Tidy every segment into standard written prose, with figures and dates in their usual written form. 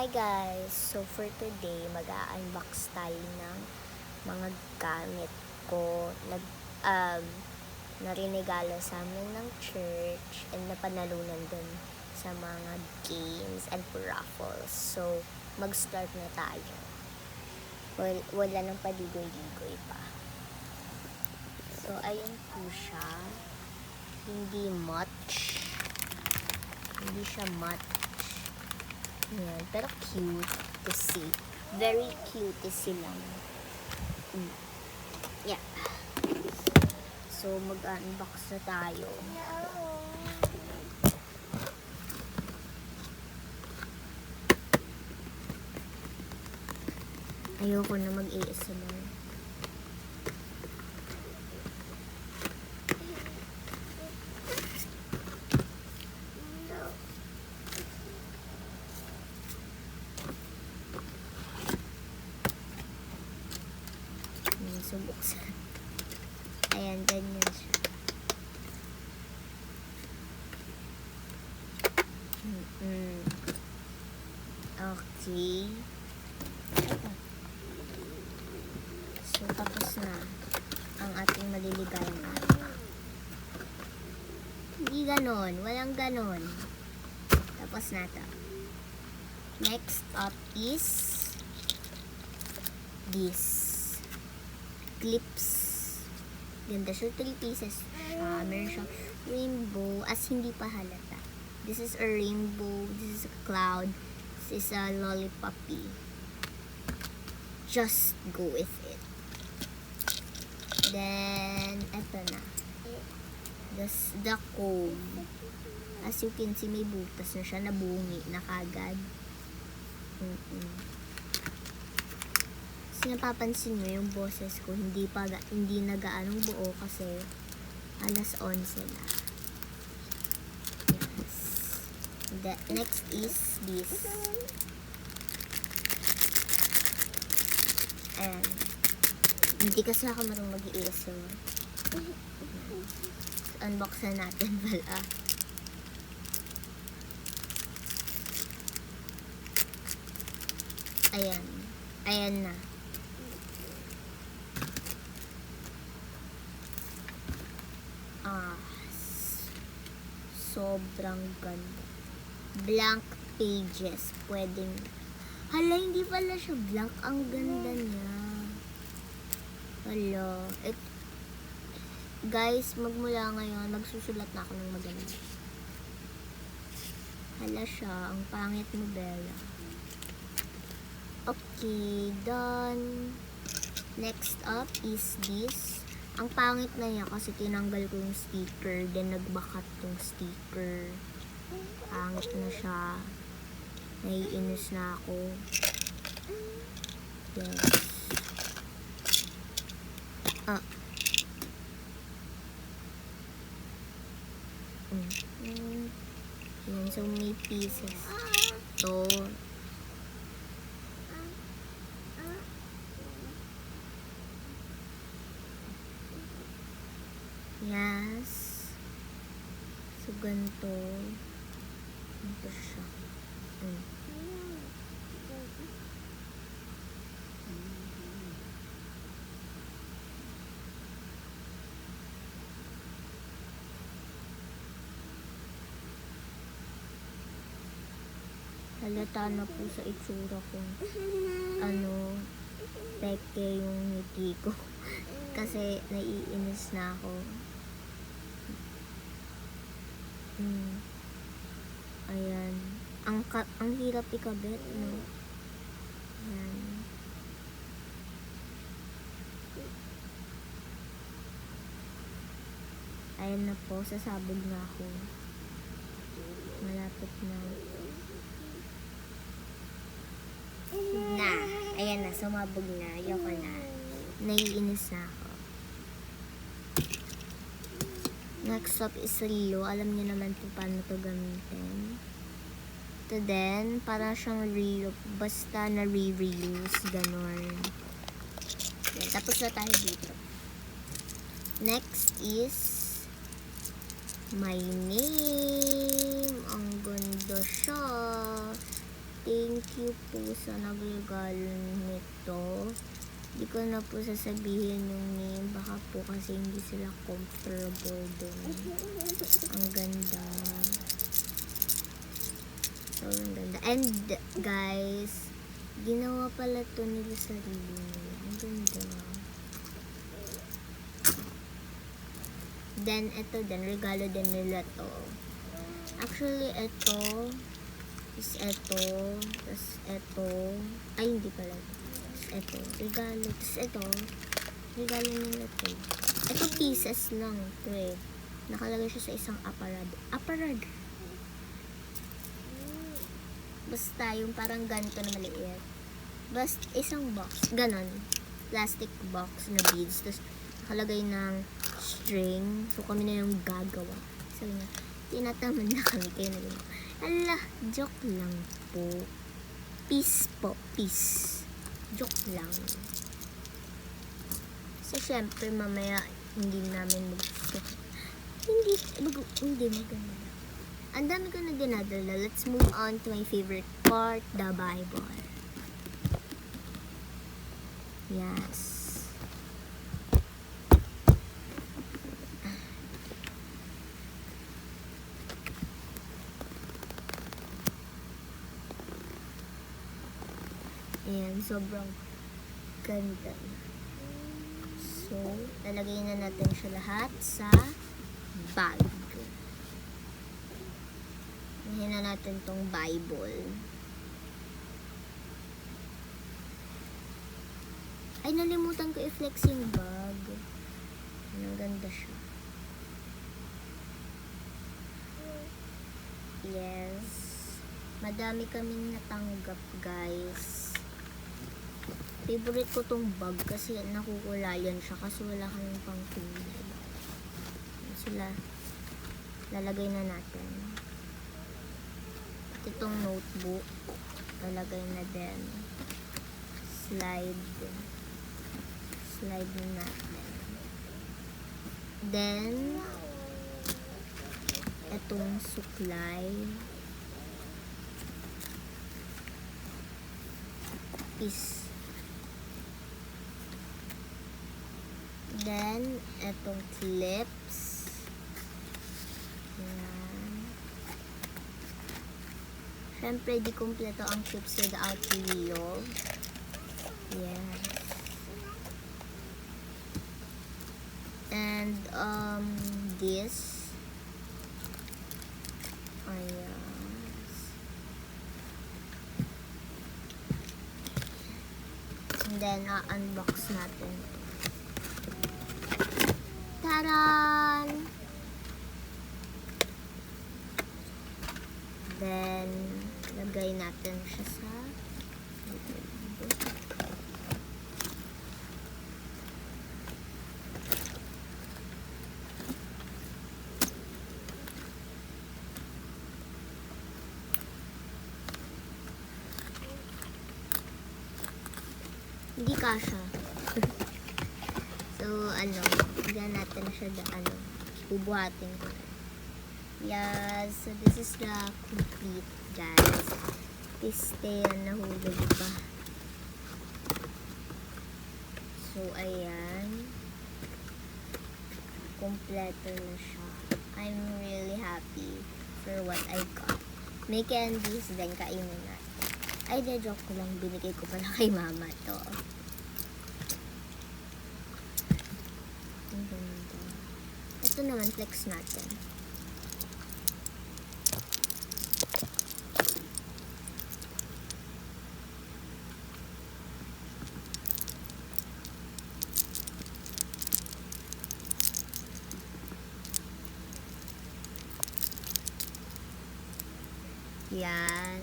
Hi guys! So for today, mag-a-unbox tayo ng mga gamit ko na rinegalo sa amin ng church and napanalunan din sa mga games and raffles. So, mag-start na tayo. Wala nang paligoy-ligoy pa. So, ayun po siya. Hindi siya much. Yan, pero cute to see. Very cute sila. Yeah. So, mag-unbox na tayo. Ayoko na mag-ASMR. Subuksan. Ayan, ganyan siya. Okay. So, tapos na ang ating maliligayang araw. Hindi ganon. Walang ganon. Tapos na to. Next up is this. Clips. Ganda siya. 3 pieces siya. Meron siyang rainbow. As hindi pa halata. This is a rainbow. This is a cloud. This is a lollipoppy. Just go with it. Then, eto na. The comb. As you can see, may butas na siya. Nabungi na kagad. Kasi napapansin nyo yung boses ko, hindi na gaanong buo kasi alas 11 na. Yes. Next is this. And hindi kasi ako marunong mag-ASMR. Unbox na natin pala. Ayan. Ayan na. Sobrang ganda. Blank pages. Pwedeng. Hala, hindi pala siya blank. Ang ganda niya. Hala. Guys, magmula ngayon, magsusulat na ako ng maganda. Hala siya. Ang pangit mo, Bella. Okay, done. Next up is this. Ang pangit na niya kasi tinanggal ko yung sticker, then nagbakat yung sticker. Pangit na siya. Naiinis na ako. Yes. Yan, so may pieces. So, yes. So, ganito. Ganito siya. Halata na po sa itsura ko. Peke yung ngiti ko. Kasi naiinis na ako. Ayan. Ang hirap ikabit, no? Ayan. Ayan na po. Sasabog na ako. Malapit na. Ayan na. Sumabog na. Ayoko na. Naiinis na ako. Next up is relo. Alam niyo naman po paano ito gamitin. Ito din, para siyang relo. Basta na re-reuse. Ganon. Yan, tapos na tayo dito. Next is my name. Ang ganda siya. Thank you po sa nagregalo nito. Hindi ko na po sasabihin yung name. Baka po kasi hindi sila comfortable dun. Ang ganda. So, ang ganda. And guys, ginawa pala to nila sarili nila. Ang ganda. Then, ito din. Regalo din nila to. Actually, ito is ito. Tapos ito. Ay, hindi pala. Tapos ito. Regalo. Tapos ito. Regalo nila to. Ito pieces lang. Ito eh. Nakalagay siya sa isang aparad. Aparad. Basta yung parang ganito na maliit. Basta isang box. Ganon. Plastic box na beads. Tapos nakalagay ng string. So kami na yung gagawa. Sabi na, tinatamad na kami. Kayo na lang. Ala, joke lang po. Peace po. Peace. Joke lang. So syempre mamaya hindi namin hindi maganda. Ang dami ko na dinadala. Let's move on to my favorite part, the Bible. Yes. Ayan, sobrang ganda. So, lalagay na natin siya lahat sa bag. Hina natin tong Bible. Ay, nalimutan ko i-flex yung bag. Ang ganda siya. Yes. Madami kaming natanggap, guys. Favorite ko tong bag kasi nakukulayan siya kasi wala kaming pang kulay. So, lalagay na natin. Itong notebook, lalagay na din. Slide na natin. Then, itong suklay. Then, itong clips. Yan. Siyempre, di kumpleto ang clips without Leo. Yes. And, this. Ayan. And then, unbox natin. Taran! Then, lagay natin siya sa hindi kasha. So, bigyan natin siya bubuhatin ko. Yes, so this is the complete, guys. Piste yan, nahulog pa. So, ayan. Kompleto na siya. I'm really happy for what I got. May candies din, kainin natin. Ay, joke ko lang. Binigay ko pala kay mama to. Ang ganda. Ito naman, flex natin. Yan.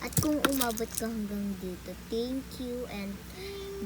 At kung umabot ka hanggang dito, thank you, and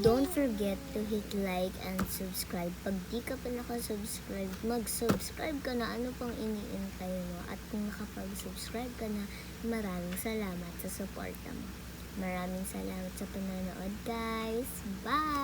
don't forget to hit like and subscribe. Pag di ka pa nakasubscribe, mag-subscribe ka na. Ano pang iniintay mo? At kung nakapag-subscribe ka na, maraming salamat sa suporta mo. Maraming salamat sa panonood, guys. Bye!